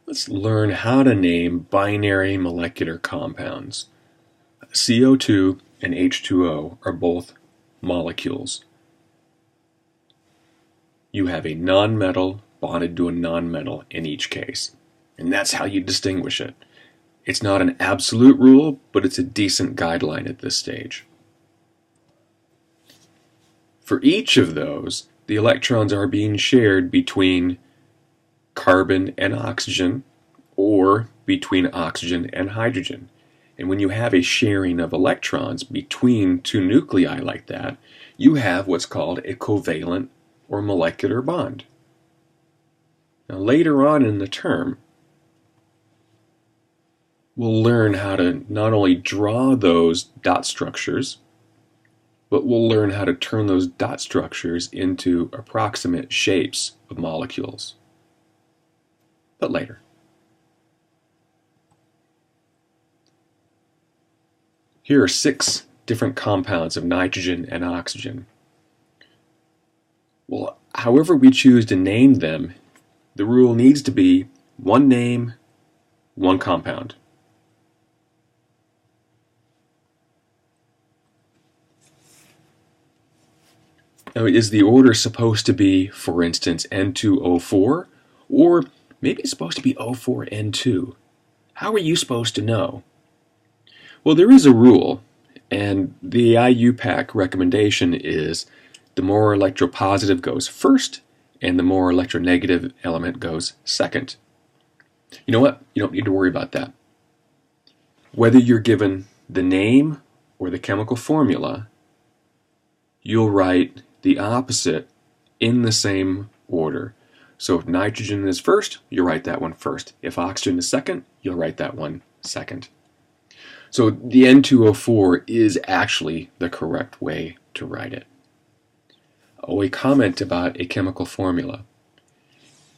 Let's learn how to name binary molecular compounds. CO2 and H2O are both molecules. You have a nonmetal bonded to a nonmetal in each case, and that's how you distinguish it. It's not an absolute rule, but it's a decent guideline at this stage. For each of those, the electrons are being shared between carbon and oxygen, or between oxygen and hydrogen. And when you have a sharing of electrons between two nuclei like that, you have what's called a covalent or molecular bond. Now later on in the term, we'll learn how to not only draw those dot structures, but we'll learn how to turn those dot structures into approximate shapes of molecules. But later. Here are 6 different compounds of nitrogen and oxygen. Well, however we choose to name them, the rule needs to be one name, one compound. Now, is the order supposed to be, for instance, N2O4? Or maybe it's supposed to be O4N2? How are you supposed to know? Well, there is a rule, and the IUPAC recommendation is the more electropositive goes first, and the more electronegative element goes second. You know what? You don't need to worry about that. Whether you're given the name or the chemical formula, you'll write the opposite in the same order. So if nitrogen is first, you'll write that one first. If oxygen is second, you'll write that one second. So the N2O4 is actually the correct way to write it. Oh, a comment about a chemical formula.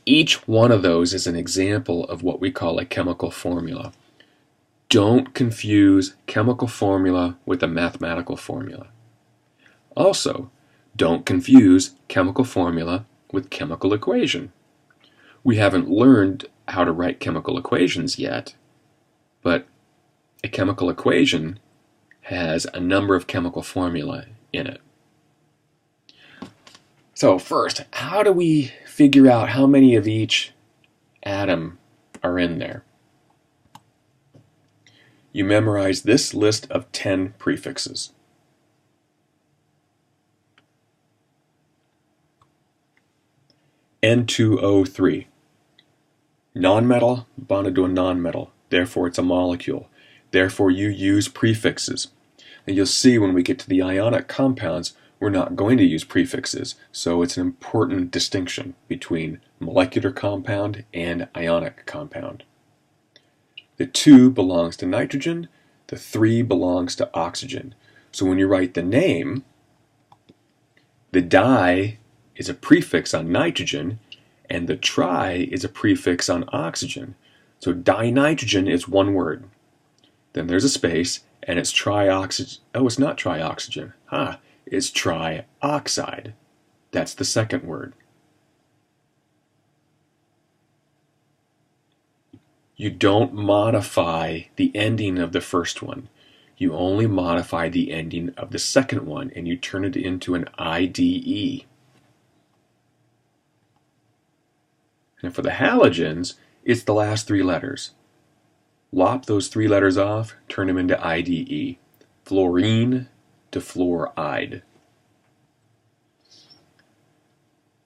Each one of those is an example of what we call a chemical formula. Don't confuse chemical formula with a mathematical formula. Also, don't confuse chemical formula with chemical equation. We haven't learned how to write chemical equations yet, but a chemical equation has a number of chemical formulae in it. So first, how do we figure out how many of each atom are in there? You memorize this list of 10 prefixes. N2O3. Nonmetal bonded to a nonmetal, therefore it's a molecule. Therefore you use prefixes. And you'll see when we get to the ionic compounds, we're not going to use prefixes, so it's an important distinction between molecular compound and ionic compound. The 2 belongs to nitrogen, the 3 belongs to oxygen. So when you write the name, the di is a prefix on nitrogen, and the tri is a prefix on oxygen. So dinitrogen is one word. Then there's a space, and it's trioxygen. Oh, it's not trioxygen. It's trioxide. That's the second word. You don't modify the ending of the first one. You only modify the ending of the second one, and you turn it into an IDE. And for the halogens, it's the last 3 letters. Lop those 3 letters off, turn them into IDE. Fluorine to fluoride.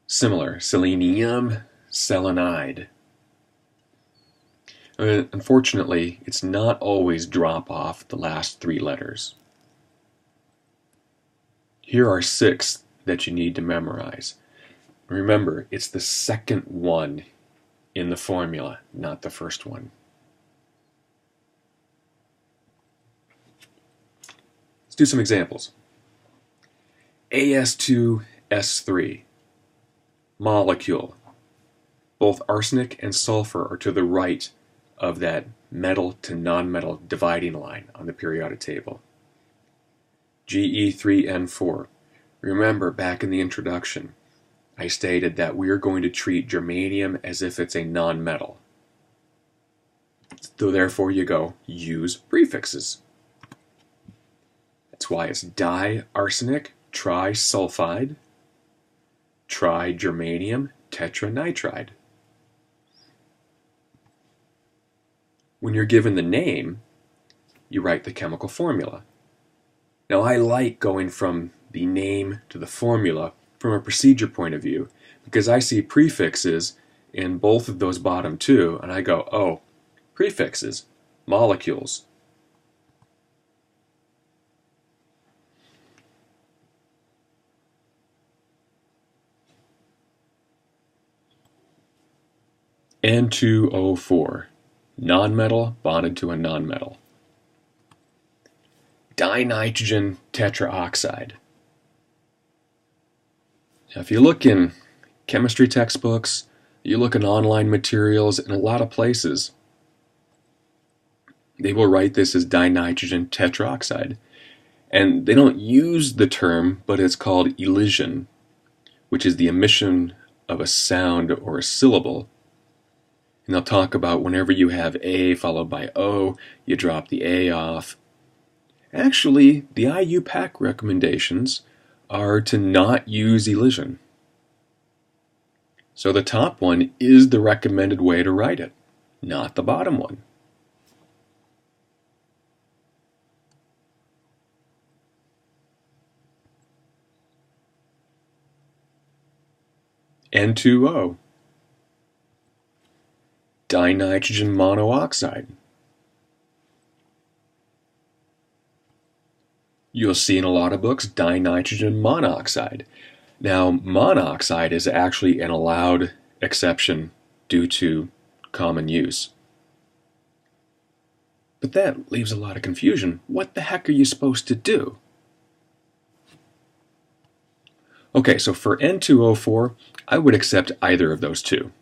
Similar, selenium, selenide. Unfortunately, it's not always drop off the last 3 letters. Here are 6 that you need to memorize. Remember, it's the second one in the formula, not the first one. Let's do some examples. As2S3, molecule. Both arsenic and sulfur are to the right of that metal to nonmetal dividing line on the periodic table. Ge3N4. Remember, back in the introduction, I stated that we are going to treat germanium as if it's a nonmetal. So therefore you go, use prefixes. That's why it's diarsenic trisulfide, trigermanium tetranitride. When you're given the name, you write the chemical formula. Now I like going from the name to the formula from a procedure point of view because I see prefixes in both of those bottom two and I go, oh, prefixes, molecules. N2O4, nonmetal bonded to a nonmetal. Dinitrogen tetraoxide. Now, if you look in chemistry textbooks, you look in online materials, in a lot of places, they will write this as dinitrogen tetraoxide. And they don't use the term, but it's called elision, which is the emission of a sound or a syllable. And they'll talk about whenever you have A followed by O, you drop the A off. Actually, the IUPAC recommendations are to not use elision. So the top one is the recommended way to write it, not the bottom one. N2O, dinitrogen monoxide. You'll see in a lot of books dinitrogen monoxide. Now, monoxide is actually an allowed exception due to common use. But that leaves a lot of confusion. What the heck are you supposed to do? Okay, so for N2O4, I would accept either of those two.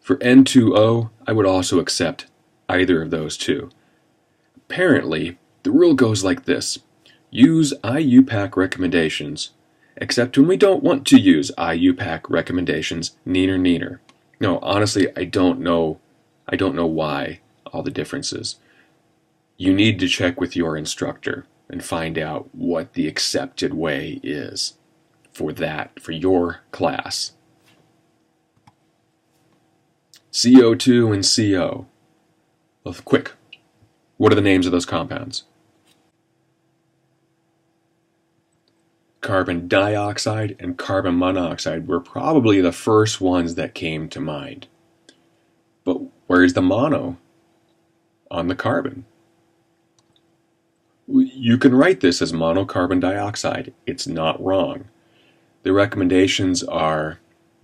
For N2O, I would also accept either of those two. Apparently, the rule goes like this. Use IUPAC recommendations, except when we don't want to use IUPAC recommendations, neener neener. No, honestly, I don't know why all the differences. You need to check with your instructor and find out what the accepted way is for your class. CO2 and CO. Well, quick, what are the names of those compounds? Carbon dioxide and carbon monoxide were probably the first ones that came to mind. But where's the mono on the carbon? You can write this as monocarbon dioxide. It's not wrong. The recommendations are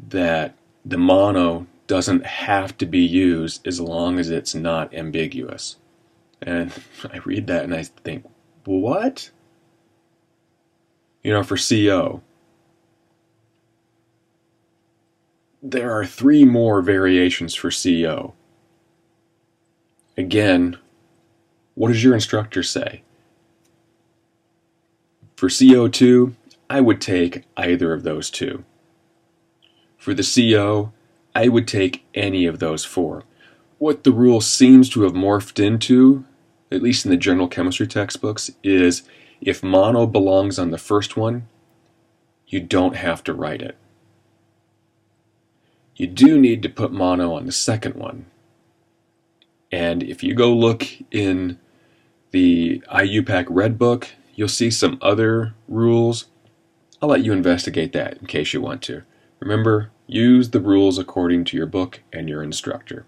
that the mono doesn't have to be used as long as it's not ambiguous. And I read that and I think, what? You know, for CO, there are 3 more variations for CO. Again, what does your instructor say? For CO2, I would take either of those 2. For the CO, I would take any of those 4. What the rule seems to have morphed into, at least in the general chemistry textbooks, is if mono belongs on the first one, you don't have to write it. You do need to put mono on the second one. And if you go look in the IUPAC Red Book, you'll see some other rules. I'll let you investigate that in case you want to. Remember, use the rules according to your book and your instructor.